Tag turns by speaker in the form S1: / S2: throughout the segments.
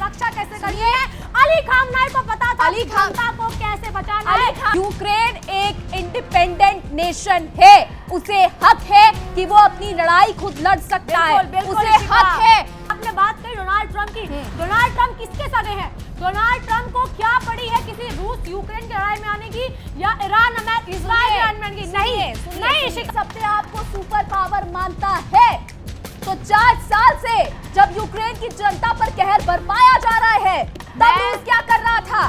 S1: रक्षा कैसे करनी है, अली खामनेई को पता था अली जनता को कैसे बचाना है।
S2: यूक्रेन एक इंडिपेंडेंट नेशन है, उसे हक है कि वो अपनी लड़ाई खुद लड़ सकता है, उसे हक है।
S1: आपने बात कही डोनाल्ड ट्रंप की, डोनाल्ड ट्रंप किसके सगे हैं? डोनाल्ड ट्रंप को क्या पड़ी है किसी रूस यूक्रेन की लड़ाई में आने की या ईरान इजराइल में आने की? नहीं,
S2: सबसे आपको सुपर पावर मानता है तो 4 साल से जब यूक्रेन की जनता पर कहर बरपाया जा रहा है तब रूस क्या कर रहा था?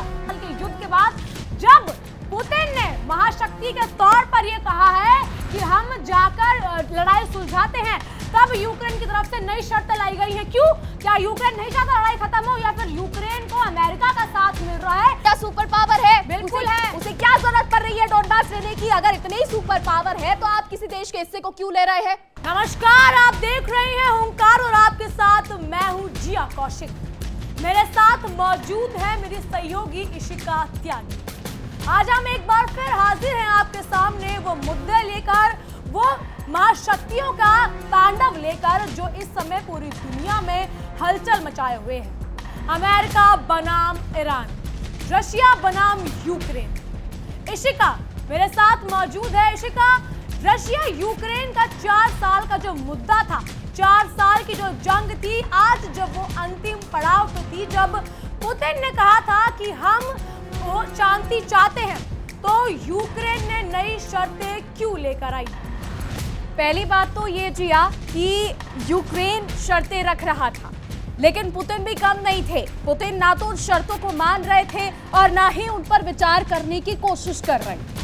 S1: युद्ध के बाद जब पुतिन ने महाशक्ति के तौर पर यह कहा है कि हम जाकर लड़ाई सुलझाते हैं, तब यूक्रेन की तरफ से नई शर्तें लाई गई हैं। क्यों? क्या यूक्रेन नहीं चाहता लड़ाई खत्म हो या फिर यूक्रेन को अमेरिका का साथ मिल रहा है?
S2: क्या सुपर पावर है?
S1: बिल्कुल है।
S2: उसे क्या जरूरत पड़ रही है डोनबास लेने की? अगर इतनी ही सुपर पावर है तो आप किसी देश के हिस्से को क्यों ले रहे हैं?
S1: नमस्कार, आप देख रहे हैं हुंकार और आपके साथ मैं हूं जिया कौशिक। मेरे साथ मौजूद है मेरी सहयोगी इशिका त्यागी। आज हम एक बार फिर हाजिर हैं आपके सामने वो मुद्दे लेकर, वो महाशक्तियों का तांडव लेकर जो इस समय पूरी दुनिया में हलचल मचाए हुए हैं। अमेरिका बनाम ईरान, रशिया बनाम यूक्रेन। इशिका मेरे साथ मौजूद है। इशिका, रशिया यूक्रेन का 4 साल का जो मुद्दा था, 4 साल की जो जंग थी, आज जब वो अंतिम पड़ाव पे थी, जब पुतिन ने कहा था कि हम वो शांति चाहते हैं, तो यूक्रेन ने नई शर्तें क्यों लेकर आई?
S2: पहली बात तो ये जिया कि यूक्रेन शर्तें रख रहा था, लेकिन पुतिन भी कम नहीं थे। पुतिन ना तो उन शर्तों को मान रहे थे और ना ही उन पर विचार करने की कोशिश कर रहे थे।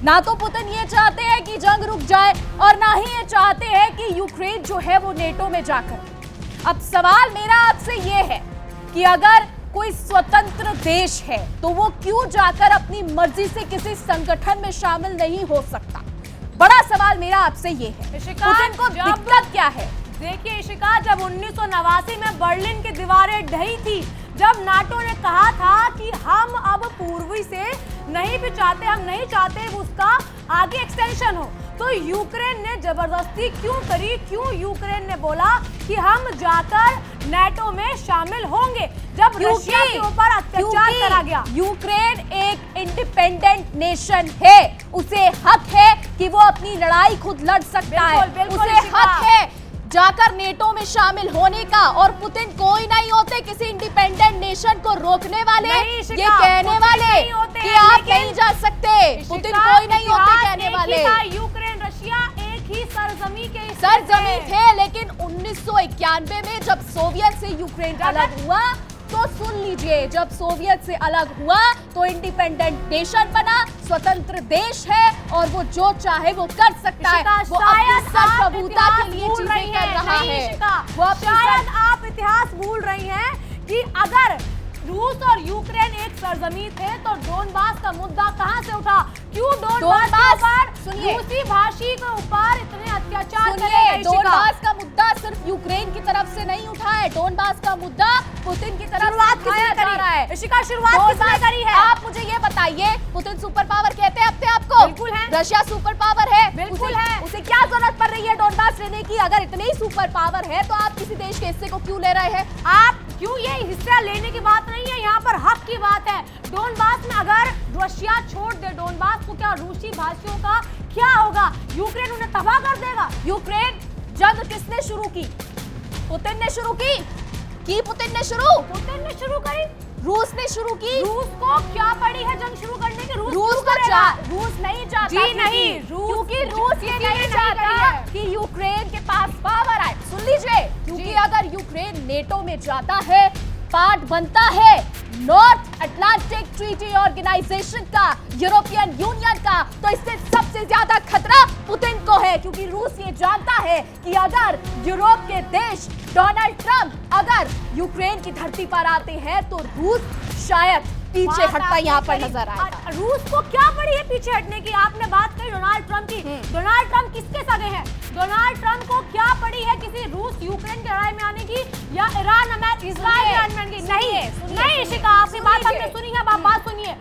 S2: ना तो पुतिन ये चाहते हैं कि जंग रुक जाए और ना ही ये चाहते हैं कि यूक्रेन जो है वो नेटो में जाकर। अब सवाल मेरा आपसे ये है कि अगर कोई स्वतंत्र देश है तो वो क्यों जाकर अपनी मर्जी से किसी संगठन में शामिल नहीं हो सकता? बड़ा सवाल मेरा आपसे ये है, पुतिन को दिक्कत क्या है?
S1: देखिए इशिका, जब 1989 में बर्लिन की दीवारें ढही थी, जब नाटो ने कहा था कि हम अब पूर्वी से नहीं भी चाहते, हम नहीं चाहते उसका आगे एक्सटेंशन हो, तो यूक्रेन ने जबरदस्ती क्यों करी? क्यों यूक्रेन ने बोला कि हम जाकर नाटो में शामिल होंगे जब रशिया के ऊपर अत्याचार करा गया?
S2: यूक्रेन एक इंडिपेंडेंट नेशन है, उसे हक है कि वो अपनी लड़ाई खुद लड़ सकता है, उसे हक है जाकर नेटो में शामिल होने का। और पुतिन कोई नहीं होते किसी इंडिपेंडेंट नेशन को रोकने वाले, ये कहने वाले कि आप नहीं जा सकते। पुतिन कोई नहीं होते कहने वाले।
S1: यूक्रेन रशिया एक ही सरजमी
S2: थे, लेकिन 1991 में जब सोवियत से यूक्रेन अलग हुआ तो सुन लीजिए, जब सोवियत से अलग हुआ तो इंडिपेंडेंट नेशन बना, स्वतंत्र देश है और वो जो चाहे वो कर सकता है। वो अपनी सार्वभौमता के लिए चीजें कर रहा है।
S1: शायद आप इतिहास भूल रही हैं कि अगर रूस और यूक्रेन एक सरजमी थे तो डोनबास का मुद्दा कहां से उठा? क्यों डोनबास पर रूसी भाषी के ऊपर इतने अत्याचार करे गए?
S2: डोनबास का मुद्दा सिर्फ यूक्रेन की तरफ से नहीं उठा है, डोनबास का मुद्दा पुतिन की तरफ से उठाया जा रहा है।
S1: इशिका, शुरुआत किसने करी है?
S2: आप मुझे ये बताइए, पुतिन सुपर पावर कहते हैं अपने आप को?
S1: बिल्कुल है।
S2: रशिया सुपर पावर है?
S1: बिल्कुल है।
S2: उसे क्या जरूरत पड़ रही है डोनबास लेने की? अगर इतनी ही सुपर पावर है तो आप किसी देश के हिस्से को क्यों ले रहे हैं?
S1: आप क्यों? ये हिस्सा लेने की बात नहीं है, यहाँ पर हक की बात है। डोनबास में अगर रशिया छोड़ दे डोनबास को, क्या रूसी भाषियों का क्या होगा? यूक्रेन उन्हें तबाह कर देगा।
S2: यूक्रेन जंग किसने शुरू की? पुतिन ने शुरू की? पुतिन ने शुरू करी? रूस ने शुरू की।
S1: रूस को क्या पड़ी है जंग शुरू करने की?
S2: रूस नहीं चाहता।
S1: जी नहीं,
S2: क्योंकि रूस ये नहीं चाहता कि यूक्रेन के पास पावर आए। सुन लीजिए, क्योंकि अगर यूक्रेन नेटो में जाता है, पार्ट बनता है नॉर्थ अटलांटिक ट्रीटी ऑर्गेनाइजेशन का, यूरोपियन यूनियन का, तो इससे सबसे ज्यादा खतरा पुतिन को है। क्योंकि रूस ये जानता है कि अगर यूरोप के देश, डोनाल्ड ट्रंप अगर यूक्रेन की धरती पर आते हैं तो रूस शायद पीछे हटता यहाँ पर नजर आएगा।
S1: रूस को क्या पड़ी है पीछे हटने की? आपने बात कही डोनाल्ड ट्रंप की। डोनाल्ड ट्रंप किसके सगे हैं? डोनाल्ड ट्रंप को क्या पड़ी है किसी रूस यूक्रेन की लड़ाई में आने की या ईरान इजराइल में आने की? नहीं इशिका, आपकी बात हमने सुनी है, आप बात सुनिए।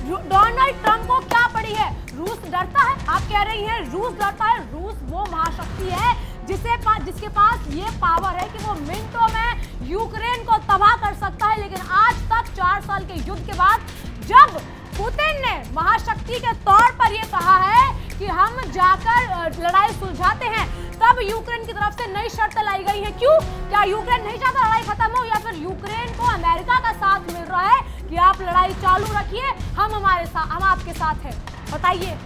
S1: डोनाल्ड ट्रंप को क्या पड़ी है? रूस डरता है? आप कह रही हैं रूस डरता है? रूस वो महाशक्ति है जिसके पास ये पावर है कि वो मिनटों में यूक्रेन को तबाह कर सकता है। लेकिन आज तक 4 साल के युद्ध के बाद जब पुतिन ने महाशक्ति के तौर पर यह कहा है कि हम जाकर लड़ाई सुलझाते हैं, तब यूक्रेन की तरफ से नई शर्तें लाई गई हैं। क्यों? क्या यूक्रेन नहीं चाहता लड़ाई खत्म हो, या फिर यूक्रेन को अमेरिका का साथ मिल रहा है कि आप लड़ाई चालू रखिए, हम आपके साथ हैं? बताइए।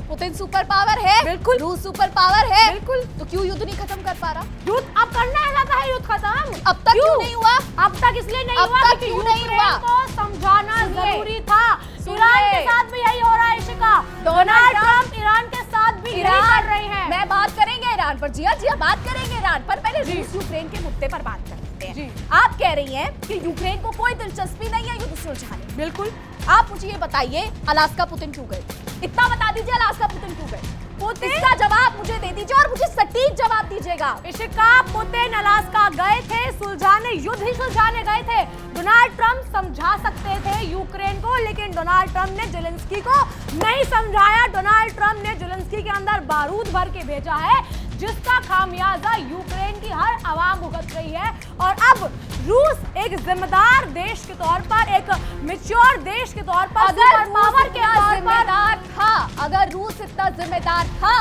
S2: पुतिन सुपर पावर है,
S1: बिल्कुल।
S2: रूस सुपर पावर है,
S1: बिल्कुल।
S2: तो क्यों युद्ध नहीं खत्म कर पा रहा?
S1: युद्ध अब करना चाहता है, युद्ध खत्म।
S2: अब तक क्यों नहीं हुआ?
S1: अब तक इसलिए नहीं
S2: अब
S1: हुआ
S2: तक
S1: क्योंकि
S2: क्यों नहीं हुआ?
S1: यूक्रेन को समझाना
S2: सुनिए।
S1: जरूरी था। ईरान के साथ भी यही हो रहा है इशिका। डोनाल्ड ट्रंप ईरान के साथ भी यही कर रहे हैं।
S2: मैं बात करेंगे ईरान पर, जी हाँ बात करेंगे ईरान पर। पहले रूस यूक्रेन के मुद्दे पर बात करते हैं। आप कह रही हैं कि यूक्रेन को कोई दिलचस्पी नहीं है युद्ध सुलझाने।
S1: बिल्कुल।
S2: आप मुझे ये बताइए, अलास्का पुतिन क्यों गए? इतना बता दीजिए, अलास्का पुतिन क्यों गए? इसका जवाब मुझे दे दीजिए और मुझे सटीक जवाब दीजिएगा।
S1: इशिका, पुतिन अलास्का गए थे सुलझाने, युद्ध ही सुलझाने गए थे। डोनाल्ड ट्रंप समझा सकते थे यूक्रेन को, लेकिन डोनाल्ड ट्रंप ने जेलेंस्की को नहीं समझाया। डोनाल्ड ट्रंप ने जेलेंस्की के अंदर बारूद भर के भेजा है, जिसका खामियाजा यूक्रेन की हर आवाम भुगत रही है। और अब रूस एक जिम्मेदार देश के तौर पर, एक मैच्योर देश के तौर पर,
S2: अगर
S1: पावर के तौर पर
S2: जिम्मेदार था, अगर रूस इतना जिम्मेदार था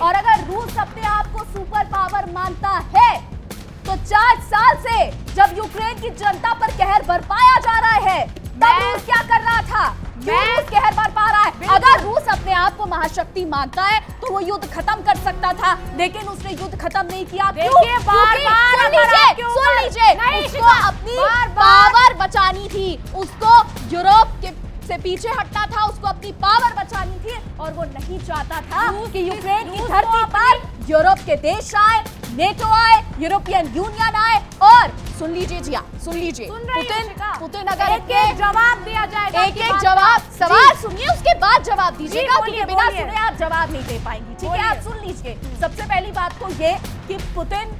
S2: और अगर रूस अपने आप को सुपर पावर मानता है, तो 4 साल से जब यूक्रेन की जनता पर कहर बरपाया जा रहा है, तब रूस क्या कर रहा था? क्यों रूस कहर बरपा रहा है? अगर रूस अपने आप को महाशक्ति मानता है तो वो युद्ध खत्म कर सकता था, लेकिन उसने युद्ध खत्म नहीं किया।
S1: देखिए, बार-बार
S2: सुन लीजिए, उसको अपनी पावर बचानी थी, उसको यूरोप के से पीछे हटना था, उसको अपनी पावर बचानी थी, और वो नहीं चाहता था कि यूक्रेन की धरती पर यूरोप के देश आए, नेटो आए, यूरोपियन यूनियन आए। और सुन लीजिए जी, सुन लीजिए, पुतिन अगर
S1: एक जवाब दिया जाएगा,
S2: एक जवाब, सवाल सुनिए उसके बाद जवाब दीजिएगा, क्योंकि बिना सुने आप जवाब नहीं दे पाएंगी। ठीक है, आप सुन लीजिए। सबसे पहली बात तो ये कि पुतिन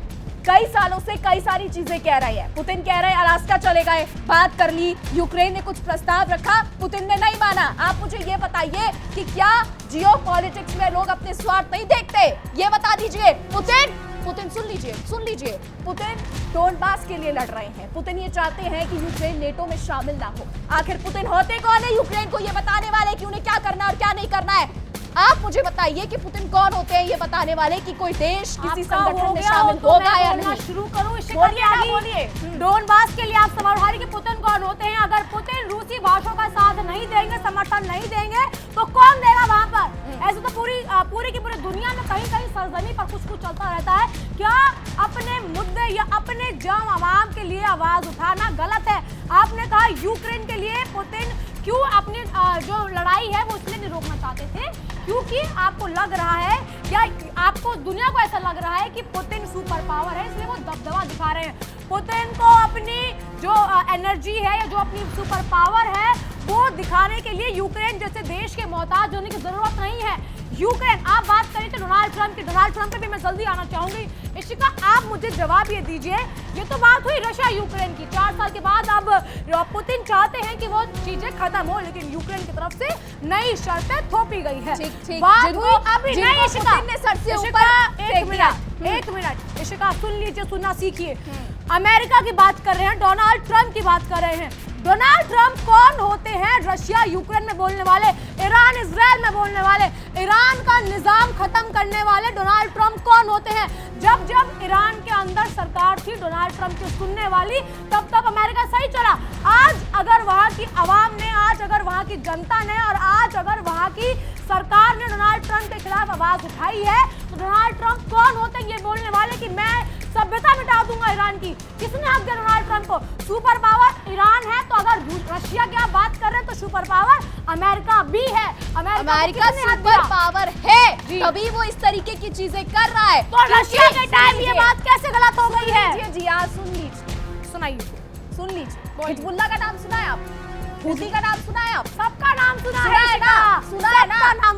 S2: कई सालों से कई सारी चीजें कह रहे हैं। पुतिन कह रहे हैं अलास्का चले गए, बात कर ली, यूक्रेन ने कुछ प्रस्ताव रखा, पुतिन ने नहीं माना। आप मुझे ये बताइए कि क्या जियोपॉलिटिक्स में लोग अपने स्वार्थ नहीं देखते? ये बता दीजिए। पुतिन सुन लीजिए, पुतिन डोनबास के लिए लड़ रहे हैं। पुतिन ये चाहते हैं कि यूक्रेन नेटो में शामिल ना हो। आखिर पुतिन होते कौन है यूक्रेन को ये बताने वाले कि उन्हें क्या करना और क्या नहीं करना है? आप मुझे बताइए कि पुतिन कौन होते हैं ये बताने वाले कि कोई देश किसी संगठन में शामिल होगा या नहीं?
S1: शुरू करूं इसे बोलिए। डोनबास के लिए आप सवाल उठा रहे कि पुतिन कौन होते हैं। अगर पुतिन रूसी भाषाओं का साथ नहीं देंगे, समर्थन नहीं देंगे, तो कौन देगा वहां पर? ऐसे तो पूरी की पूरी दुनिया में कहीं कहीं सरजमी पर कुछ चलता रहता है। क्या अपने मुद्दे या अपने जम आवाम के लिए आवाज उठाना गलत है? आपने कहा यूक्रेन के लिए पुतिन क्यों अपनी जो लड़ाई है वो इसलिए नहीं रोकना चाहते थे क्योंकि आपको लग रहा है, या आपको दुनिया को ऐसा लग रहा है कि पुतिन सुपर पावर है, इसलिए वो दबदबा दिखा रहे हैं। पुतिन को अपनी जो एनर्जी है या जो अपनी सुपर पावर है वो दिखाने के लिए यूक्रेन जैसे देश के मोहताज होने की जरूरत नहीं है। यूक्रेन, आप बात करें तो डोनाल्ड ट्रंप की, डोनाल्ड ट्रंप पे भी मैं जल्दी आना चाहूंगी। इशिका, आप मुझे जवाब ये दीजिए, ये तो बात हुई रशिया यूक्रेन की। 4 साल के बाद अब पुतिन चाहते हैं कि वो चीजें खत्म हो, लेकिन यूक्रेन की तरफ से नई शर्तें थोपी गई है। बात हुई अभी नहीं। इशिका, एक मिनट इशिका, सुन लीजिए, सुनना सीखिए। अमेरिका की बात कर रहे हैं, डोनाल्ड ट्रंप की बात कर रहे हैं। डोनाल्ड ट्रंप कौन होते हैं? रशिया यूक्रेन में बोलने वाले, ईरान इजराइल में बोलने वाले, ईरान का निजाम खत्म करने वाले डोनाल्ड ट्रंप कौन होते हैं? जब जब ईरान के अंदर सरकार थी डोनाल्ड ट्रंप की सुनने वाली, तब तक अमेरिका सही चला। आज अगर वहां की आवाम ने, आज अगर वहां की जनता ने और आज अगर वहां की सरकार ने डोनाल्ड ट्रंप के खिलाफ आवाज उठाई है, तो डोनाल्ड ट्रंप कौन होते हैं ये बोलने वाले कि मैं सभ्यता मिटा दूंगा ईरान की? किसने हक दिया डोनाल्ड ट्रंप को? सुपर पावर ईरान है, तो अगर रशिया की आप बात कर रहे हैं तो सुपर पावर अमेरिका भी है।
S2: अमेरिका सुपर पावर है, तभी वो इस तरीके की चीजें कर रहा है।
S1: तो रशिया के टाइम ये बात कैसे गलत हो गई है?
S2: जी हाँ, सुन लीजिए। हिजबुल्लाह का नाम सुना है आप? हूती का नाम सुना है आप?
S1: सबका नाम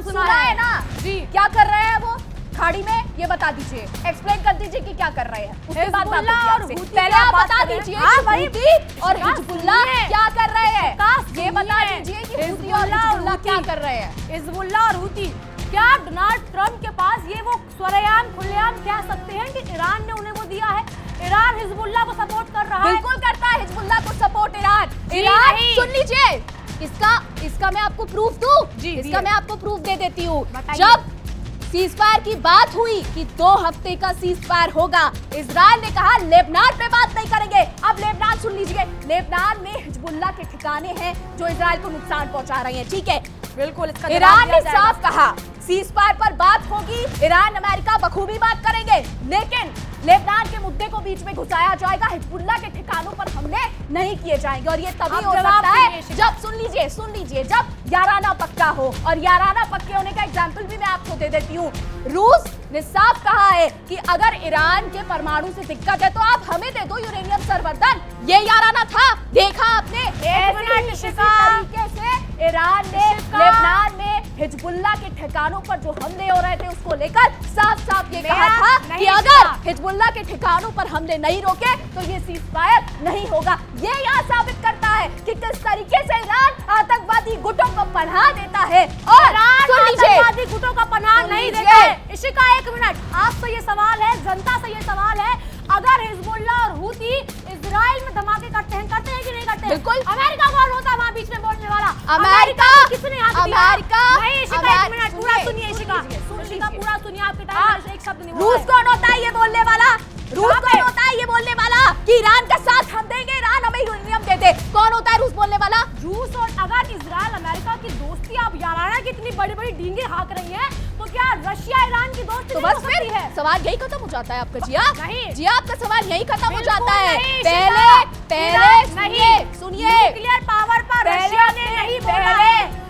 S1: सुना है ना?
S2: जी, क्या कर रहे हैं वो खाड़ी में? ये बता दीजिए, एक्सप्लेन कर दीजिए कि क्या कर रहे हैं। उसके बाद पहले आप बता दीजिए हूती और हिजबुल्लाह क्या कर रहे हैं। ये बता दीजिए कि हूती और हिजबुल्लाह क्या कर रहे हैं।
S1: हिजबुल्लाह और हूती, क्या डोनाल्ड ट्रंप के पास ये वो स्वरेआम खुलेआम कह सकते हैं कि ईरान ने उन्हें वो दिया है? ईरान हिजबुल्लाह को सपोर्ट कर रहा है।
S2: बिल्कुल करता है हिजबुल्लाह को सपोर्ट ईरान।
S1: जी
S2: ईरान
S1: नहीं।
S2: सुन लीजिए, इसका मैं आपको प्रूफ दूं।
S1: जी,
S2: इसका मैं आपको प्रूफ दे देती हूँ।
S1: बताइए।
S2: जब सीज फायर की बात हुई कि 2 हफ्ते का सीज फायर होगा, इजराइल ने कहा लेबनान पे बात नहीं करेंगे। अब लेबनान सुन लीजिए, लेबनान में हिजबुल्लाह के ठिकाने हैं जो इजराइल को नुकसान पहुंचा रहे हैं, ठीक है।
S1: बिल्कुल, इसका
S2: ईरान ने साफ कहा सीज फायर पर बात होगी, ईरान अमेरिका बखूबी बात करेंगे, लेकिन लेबनान के मुद्दे को बीच में घुसाया जाएगा, हिजबुल्लाह के ठिकानों पर हमले नहीं किए जाएंगे। और ये तभी हो सकता है जब सुन लीजिए जब याराना पक्का हो। और याराना पक्के होने का एग्जाम्पल भी मैं आपको दे देती हूँ। रूस ने साफ कहा है कि अगर ईरान के परमाणु से दिक्कत है तो आप हमें दे दो यूरेनियम संवर्धन। ये याराना था, देखा आपने। इसी तरीके से ईरान ने लेबनान में हिजबुल्लाह के ठिकानों पर जो हमले हो रहे थे उसको लेकर साफ साफ ये कहा था कि अगर हिजबुल्लाह के ठिकानों पर हमले नहीं रोके तो ये सीज फायर नहीं होगा। ये यहाँ साबित करता है कि किस तरीके से ईरान आतंकवादी गुटों को पनाह देता है। और
S1: आतंकवादी गुटों का पनाह नहीं देता है। इशिका, एक मिनट, आपसे ये सवाल है, जनता से ये सवाल है, अगर हिजबुल्लाह और हूती इजराइल में धमाके करते हैं कि नहीं करते हैं?
S2: बिल्कुल।
S1: अमेरिका कौन होता है वहाँ बीच में बोलने वाला?
S2: अमेरिका
S1: को किसने हाथ दिया? नहीं इशिका, एक मिनट, पूरा सुनिए इशिका, पूरा सुनिए, आपके टाइम में एक शब्द नहीं बोला है।
S2: रूस कौन होता है ये बोलने वाला? रूस कौन होता है ये बोलने वाला कि ईरान का साथ हम देंगे, ईरान हमें यूरेनियम दे दे? कौन होता है रूस बोलने वाला?
S1: रूस। और अगर इजराइल अमेरिका की दोस्ती आप याराना की इतनी बड़ी बड़ी डींगे हाँक रही है तो क्या रशिया ईरान की दोस्ती
S2: तो
S1: नहीं
S2: बस
S1: हो सकती
S2: फिर
S1: है?
S2: सवाल यही खत्म हो जाता है आपका। जिया
S1: नहीं।
S2: जिया, आपका सवाल यही खत्म हो
S1: बिल्कुल
S2: जाता है।
S1: नहीं,
S2: पहले सुनिए
S1: न्यूक्लियर पावर पर रशिया ने नहीं बोला है।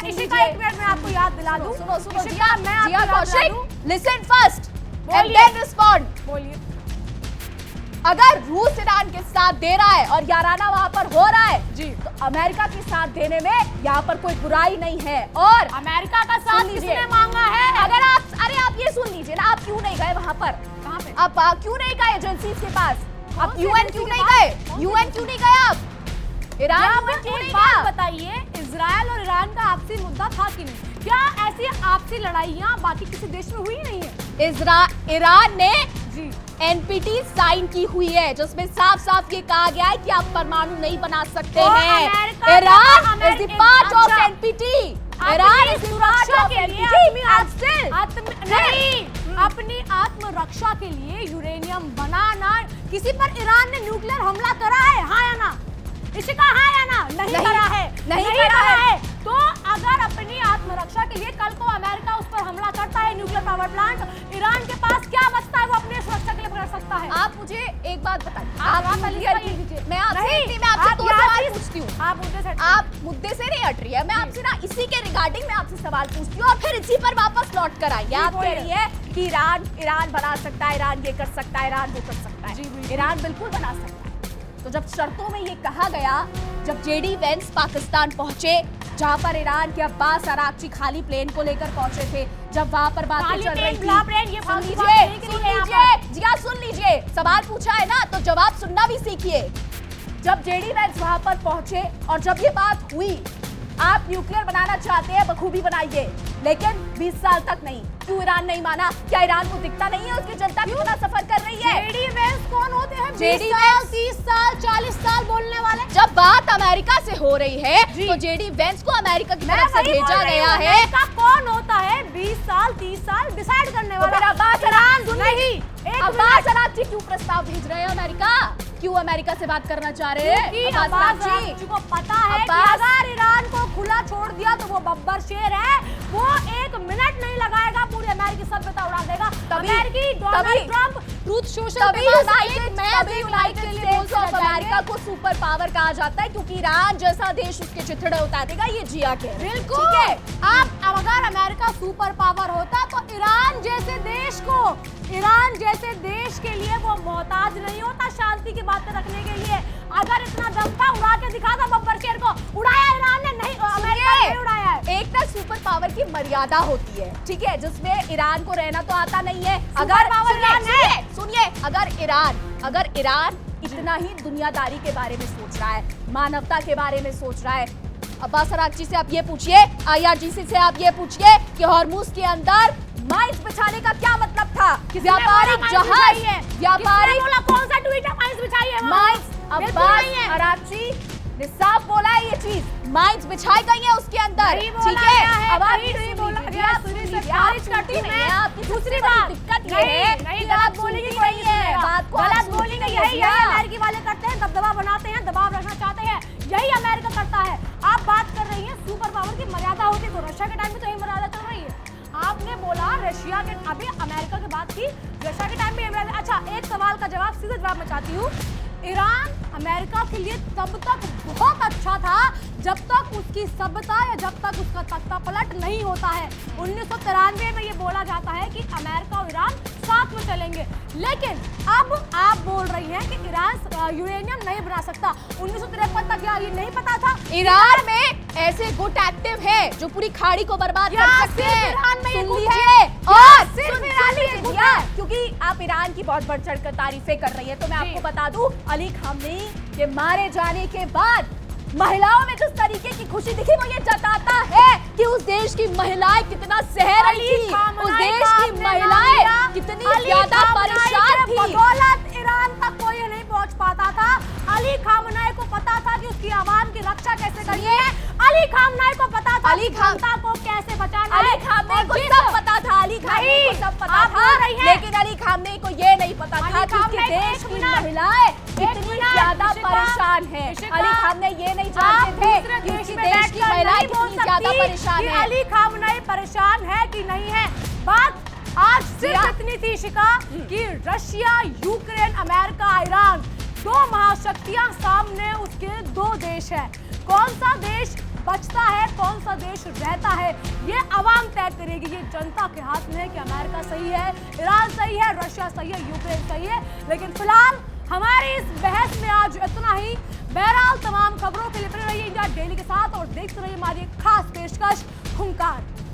S1: इशिका, एक मिनट मैं आपको याद दिला दूं।
S2: सुनो
S1: इशिका, मैं आपको
S2: जिया
S1: याद दिला
S2: कौशिक,
S1: दूं।
S2: लिसन फर्स्ट एंड
S1: बोलिए।
S2: Then respond.
S1: बोलिए।
S2: अगर रूस ईरान के साथ दे रहा है और याराना वहां पर हो रहा है
S1: जी,
S2: तो अमेरिका के साथ देने में यहाँ पर कोई बुराई नहीं है। और
S1: अमेरिका का साथ किसने मांगा है?
S2: अगर आप ये सुन लीजिए ना, आप क्यों नहीं गए वहां पर?
S1: कहाँ पे?
S2: आप क्यों नहीं गए एजेंसी के पास? आप
S1: सी
S2: यूएन
S1: एजेंसी
S2: क्यों
S1: के
S2: नहीं
S1: पास?
S2: गए? यूएन क्यों नहीं गए आप? ईरान
S1: आप
S2: क्यों नहीं
S1: एक बात
S2: गया?
S1: बताइए, इजराइल और ईरान का आपसी मुद्दा था कि नहीं? क्या ऐसी आपसी लड़ाइयाँ बाकी किसी देश में हुई नहीं है?
S2: ईरान ने
S1: जी,
S2: एनपीटी साइन की हुई है जिसमें साफ साफ ये कहा गया है कि आप परमाणु नहीं बना सकते
S1: तो
S2: हैं।
S1: America
S2: Iran is the part of
S1: अच्छा।
S2: एनपीटी।
S1: अपनी
S2: ईरान इज द पार्ट
S1: सुरक्षा
S2: ऑफ
S1: के लिए
S2: एनपीटी
S1: अपनी आत्मरक्षा के लिए यूरेनियम बनाना। किसी पर ईरान ने न्यूक्लियर हमला करा है, हाँ या ना? इशिका, हाँ या ना? नहीं करा है,
S2: नहीं करा है।
S1: तो अगर अपनी आत्मरक्षा के लिए कल को अमेरिका उस पर हमला करता है, न्यूक्लियर पावर प्लांट, ईरान के पास क्या बचता है वो अपनी सुरक्षा के लिए कर सकता है?
S2: आप मुझे एक बात बताइए,
S1: आप
S2: आप
S1: क्लियर
S2: क्लियर
S1: कीजिए।
S2: मैं आपसे
S1: आप
S2: दो
S1: यहाँ
S2: सवाल
S1: से-
S2: पूछती हूँ।
S1: आप मुद्दे से
S2: आप मुद्दे से नहीं हट रही है, मैं आपसे ना इसी के रिगार्डिंग मैं आपसे सवाल पूछती हूँ और फिर इसी पर वापस लौट कर आएंगे। आप कह रही है कि ईरान बना सकता है, ईरान ये कर सकता है, ईरान वो कर सकता
S1: जी,
S2: है।
S1: बिल्कुल।
S2: ईरान बिल्कुल बना सकता है। तो जब शर्तों में ये कहा गया, जब जेडी वेंस पाकिस्तान पहुंचे जहां पर ईरान के अब्बास अराक्ची खाली प्लेन को लेकर पहुंचे थे, जब वहां पर बातें
S1: खाली
S2: चल रही
S1: प्लेन,
S2: थी,
S1: ब्ला प्लेन, ये
S2: सुन
S1: फालतू बात
S2: लीजिए,
S1: नहीं करी
S2: सुन
S1: है यहाँ
S2: लीजिए, जिया सुन लीजिए, सवाल पूछा है ना तो जवाब सुनना भी सीखिए। जब जेडी वेंस वहां पर पहुंचे और जब ये बात हुई, आप न्यूक्लियर बनाना चाहते हैं, बखूबी बनाइए, लेकिन 20 साल तक नहीं। क्यों ईरान नहीं माना? क्या ईरान को दिखता नहीं है उसकी जनता कितना सफर कर रही है?
S1: जेडी वेंस कौन होते हैं?
S2: जेडी
S1: 20 साल,
S2: वेंस
S1: 30 साल, 40 साल बोलने वाले।
S2: जब बात अमेरिका से हो रही है
S1: जी।
S2: तो जेडी वेंस को अमेरिका की
S1: मैं
S2: तरफ से
S1: वही बोल
S2: भेजा
S1: रही
S2: गया
S1: हूँ,
S2: है।
S1: अमेरिका कौन होता है? 20 साल, 30 साल डिसाइड करने
S2: तो
S1: वाला।
S2: फिर अब्बास
S1: ईरान नहीं।
S2: अब्बास अराक्ची क्यों प्रस्ताव भेज रहे हैं अमेरिका? क्यों अमेरिका से बात करना चाह रहे हैं?
S1: क्योंकि
S2: अब्बास
S1: अब्बास
S2: अराक्ची
S1: अराक्ची को पता है कि
S2: अब्बास-
S1: अगर ईरान को खुला छोड़ दिया तो वो बब्बर शेर है, वो 1 मिनट नहीं लगाएगा, पूरी अमेरिकी सभ्यता उड़ा देगा। अमेरिकी डोनाल्ड ट्रंप ट्रूथ सोशल
S2: तभी
S1: पे
S2: यूनाइटेड स्टेट्स ऑफ अमेरिका को सुपर पावर कहा जाता है क्योंकि ईरान जैसा देश उसके चिथड़े उतार देगा। ये जिया के
S1: बिल्कुल।
S2: ठीक है।
S1: आप अगर अमेरिका सुपर पावर होता तो ईरान जैसे देश के लिए वो मोहताज नहीं होता शांति की बातें रखने के लिए। अगर इतना दम था, उड़ा के दिखा था बब्बर शेर को। उड़ाया ईरान ने नहीं, अमेरिका ने नहीं उड़ाया है।
S2: एक ना सुपर पावर की मर्यादा होती है, ठीक है, जिसमें ईरान को रहना तो आता नहीं है।
S1: सुपर पावर ईरान है।
S2: सुनिए, अगर ईरान इतना ही दुनियादारी के बारे में सोच रहा है, मानवता के बारे में सोच रहा है, अब्बास अराक्ची से आप ये पूछिए, IRGC से आप ये पूछिए कि हॉर्मुज के अंदर माइंस बिछाने का क्या मतलब था?
S1: किसने बोला
S2: व्यापारिक
S1: माइंस
S2: जहाज,
S1: बिछाई है?
S2: व्यापारिक
S1: किसने बोला? कौन सा ट्वीट है माइंस बिछाई है?
S2: माइंस
S1: बिल्कुल
S2: अब्बास
S1: नहीं है।
S2: अरागची ने साफ बोला है ये चीज, माइंस बिछाई गई है उसके अंदर,
S1: नहीं
S2: ठीक
S1: बोला
S2: है?
S1: गया है,
S2: अब आप
S1: कहीं
S2: ये
S1: नहीं
S2: सुन
S1: बोला
S2: लीजिए,
S1: गया,
S2: आप सुन
S1: सुनिए,
S2: लीजिए,
S1: खारिज
S2: आप
S1: करती हूँ
S2: सुनती
S1: मैं।
S2: नहीं हैं, आपकी
S1: दूसरी
S2: सबसे
S1: बात,
S2: बड़ी दिक्कत
S1: नहीं,
S2: ये है
S1: नहीं,
S2: कि
S1: गलत
S2: आप
S1: बोलेंगे
S2: सुनती
S1: कोई
S2: नहीं
S1: नहीं
S2: है,
S1: सुनेगा।
S2: बात को आप
S1: गलत
S2: सुनती
S1: बोलेंगे,
S2: नहीं
S1: यही
S2: है।
S1: अमेरिकी वाले करते हैं, दबदबा बनाते हैं, दबाव रखना चाहते हैं, यही अमेरिका करता है। आप बात कर रही हैं सुपर पावर की मर्यादा होती है, तो रशिया के टाइम में तो यही मर्यादा चल रही है। आपने बोला रशिया के, अभी अमेरिका की बात की, रशिया के टाइम में यही मर्यादा। अच्छा, एक सवाल का जवाब, सीधे जवाब मैं चाहती हूँ। ईरान अमेरिका के लिए तब तक बहुत अच्छा था जब तक उसकी सभ्यता या जब तक उसका तख्ता पलट नहीं होता है। 1993 में ये बोला जाता है कि अमेरिका और ईरान साथ में चलेंगे, लेकिन अब आप बोल रही हैं कि ईरान यूरेनियम नहीं बना सकता। 1953 तक क्या ये नहीं पता था?
S2: ईरान में ऐसे गुट एक्टिव हैं जो पूरी खाड़ी को बर्बाद कर
S1: या
S2: सकते
S1: सिर्फ
S2: हैं।
S1: ईरान में ये
S2: सुन
S1: गुट
S2: लीजिए,
S1: है?
S2: और
S1: सिर्फ
S2: सुन
S1: ईरान में ये
S2: लीजिए
S1: गुट
S2: जिया,
S1: है?
S2: क्योंकि आप ईरान की बहुत बढ़ चढ़कर तारीफें कर रही है, तो मैं
S1: जी।
S2: आपको बता दूं, अली खामनेई के मारे जाने के बाद महिलाओं में जिस तरीके की खुशी दिखी, वो ये जताता है कि उस देश की महिलाएं कितना सह रही थी, उस देश की महिलाएं कितनी ज्यादा परेशान थी।
S1: बदौलत ईरान तक कोई नहीं पहुंच पाता था। अली खामनेई को पता था कि उसकी आवाम की रक्षा कैसे करनी है। अली खामनेई को पता था
S2: अली
S1: कि जनता को कैसे बचाना है।
S2: अली खामनेई को सब पता था, अली खामनेई को सब पता
S1: आप
S2: था,
S1: बोल रही हैं।
S2: लेकिन अली खामनेई को ये नहीं पता था कि उसके देश की महिलाएं कितनी ज्यादा परेशान हैं। अली खामनेई ये नहीं जानते थे कि उसके देश की महिलाएं कितनी ज्यादा परेशान हैं।
S1: अली खामनेई परेशान है कि नहीं है। बात आज सिर्फ इतनी थी शिका कि रशिया, यूक्रेन, अमेरिका, ईरान, दो महाशक्तियां सामने, उसके दो देश हैं। कौन सा देश बचता है, कौन सा देश रहता है, ये अवाम तय करेगी। ये जनता के हाथ में है कि अमेरिका सही है, ईरान सही है, रशिया सही है, यूक्रेन सही है। लेकिन फिलहाल हमारी इस बहस में आज इतना ही। बहरहाल तमाम खबरों के लिए बने रहिए इंडिया डेली के साथ और देखते रहिए हमारी खास पेशकश हुंकार।